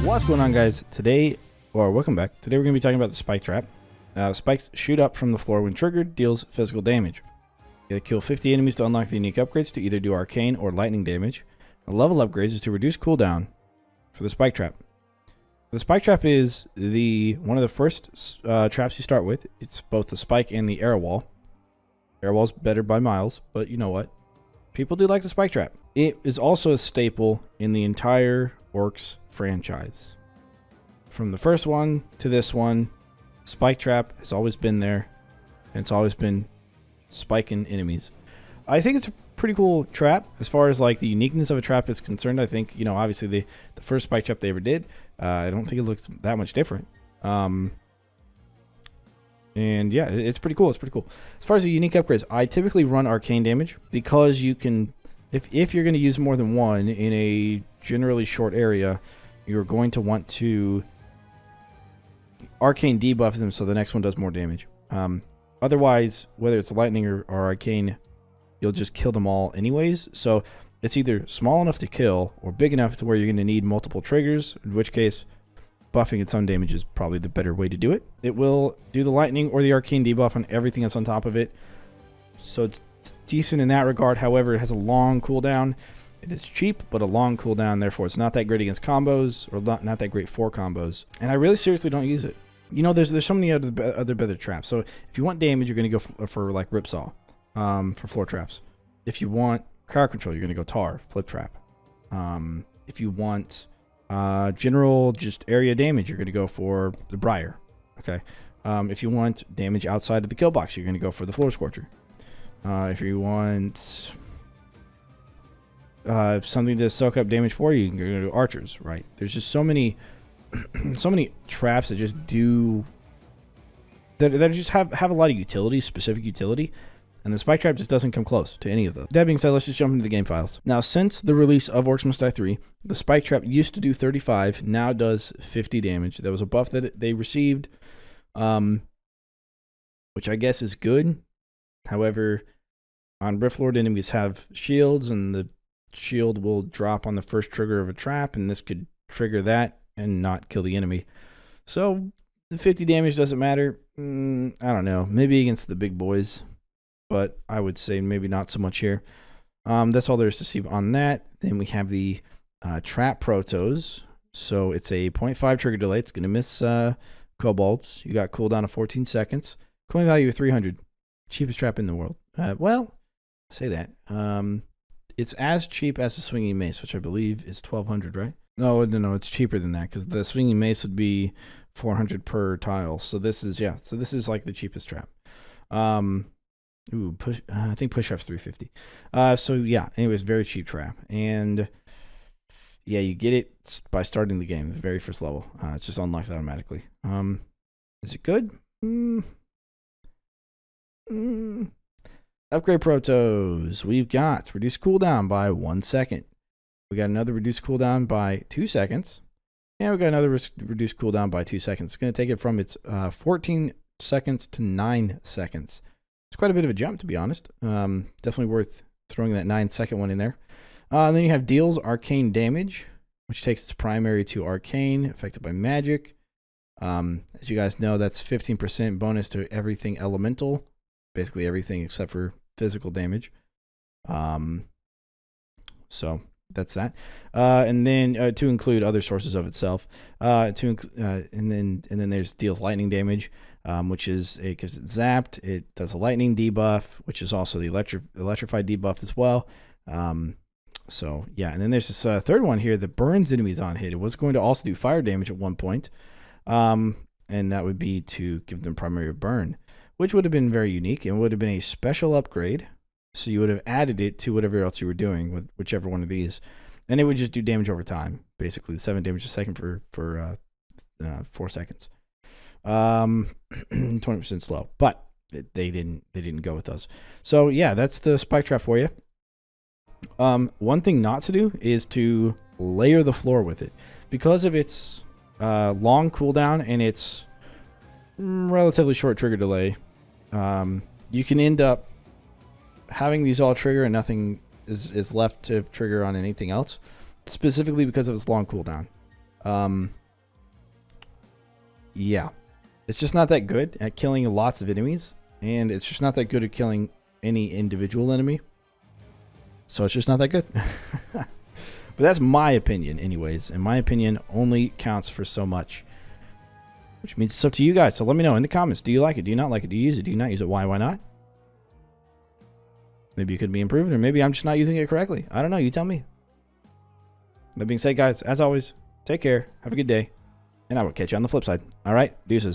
What's going on, guys? Welcome back. Today we're going to be talking about the spike trap. Spikes shoot up from the floor when triggered, deals physical damage. You gotta kill 50 enemies to unlock the unique upgrades to either do arcane or lightning damage. The level upgrades is to reduce cooldown for the spike trap. The spike trap is one of the first traps you start with. It's both the spike and the arrow wall. Arrow wall's better by miles, but you know what? People do like the spike trap. It is also a staple in the entire Orcs franchise. From the first one to this one, spike trap has always been there, and it's always been spiking enemies. I think it's a pretty cool trap as far as like the uniqueness of a trap is concerned. I think, you know, obviously the first spike trap they ever did, I don't think it looks that much different. And yeah, it's pretty cool. It's pretty cool. As far as the unique upgrades, I typically run arcane damage because you can, if you're going to use more than one in a generally short area, you're going to want to arcane debuff them so the next one does more damage. Otherwise, whether it's lightning or arcane, you'll just kill them all anyways. So it's either small enough to kill or big enough to where you're going to need multiple triggers, in which case buffing its own damage is probably the better way to do it. It will do the lightning or the arcane debuff on everything that's on top of it. So it's decent in that regard. However, it has a long cooldown. It is cheap, but a long cooldown. Therefore, it's not that great against combos, or not that great for combos. And I really seriously don't use it. You know, there's so many other better traps. So if you want damage, you're going to go for like Ripsaw for floor traps. If you want crowd control, you're going to go Tar, flip trap. If you want general just area damage, you're going to go for the Briar. Okay. If you want damage outside of the kill box, you're going to go for the Floor Scorcher. If you want something to soak up damage for you, you're going to do Archers, right? There's just so many so many traps that just do that just have a lot of utility, specific utility, and the spike trap just doesn't come close to any of those. That being said, let's just jump into the game files. Now, since the release of Orcs Must Die 3, the spike trap used to do 35, now does 50 damage. There was a buff that they received, which I guess is good. However, on Riftlord, enemies have shields, and the shield will drop on the first trigger of a trap, and this could trigger that and not kill the enemy. So the 50 damage doesn't matter. I don't know. Maybe against the big boys, but I would say maybe not so much here. That's all there is to see on that. Then we have the trap protos. So it's a 0.5 trigger delay. It's going to miss kobolds. You got cooldown of 14 seconds. Coin value of 300. Cheapest trap in the world. Well, say that. It's as cheap as the swinging mace, which I believe is 1,200, right? No, it's cheaper than that because the swinging mace would be 400 per tile. So this is, yeah, so this is like the cheapest trap. I think push up's 350. So yeah, anyways, very cheap trap. And yeah, you get it by starting the game, the very first level. It's just unlocked automatically. Is it good? Upgrade protos. We've got reduced cooldown by 1 second. We got another reduced cooldown by 2 seconds. And we got another reduced cooldown by 2 seconds. It's going to take it from its 14 seconds to 9 seconds. It's quite a bit of a jump, to be honest. Definitely worth throwing that 9-second one in there. And then you have deals arcane damage, which takes its primary to arcane, affected by magic. As you guys know, that's 15% bonus to everything elemental. Basically everything except for physical damage. So that's that. And then to include other sources of itself. And then there's deals lightning damage, which is because it's zapped. It does a lightning debuff, which is also the electrified debuff as well. So yeah, and then there's this third one here that burns enemies on hit. It was going to also do fire damage at one point, and that would be to give them primary burn, which would have been very unique and would have been a special upgrade. So you would have added it to whatever else you were doing with whichever one of these, and it would just do damage over time. Basically, 7 damage a second for 4 seconds. 20% slow, but they didn't go with those. So yeah, that's the spike trap for you. One thing not to do is to layer the floor with it because of its long cooldown and its relatively short trigger delay. You can end up having these all trigger and nothing is left to trigger on anything else, specifically because of its long cooldown. Yeah. It's just not that good at killing lots of enemies. And it's just not that good at killing any individual enemy. So it's just not that good. But that's my opinion anyways. And my opinion only counts for so much. Which means it's up to you guys. So let me know in the comments. Do you like it? Do you not like it? Do you use it? Do you not use it? Why not? Maybe it could be improved. Or maybe I'm just not using it correctly. I don't know. You tell me. That being said, guys, as always, take care. Have a good day. And I will catch you on the flip side. All right? Deuces.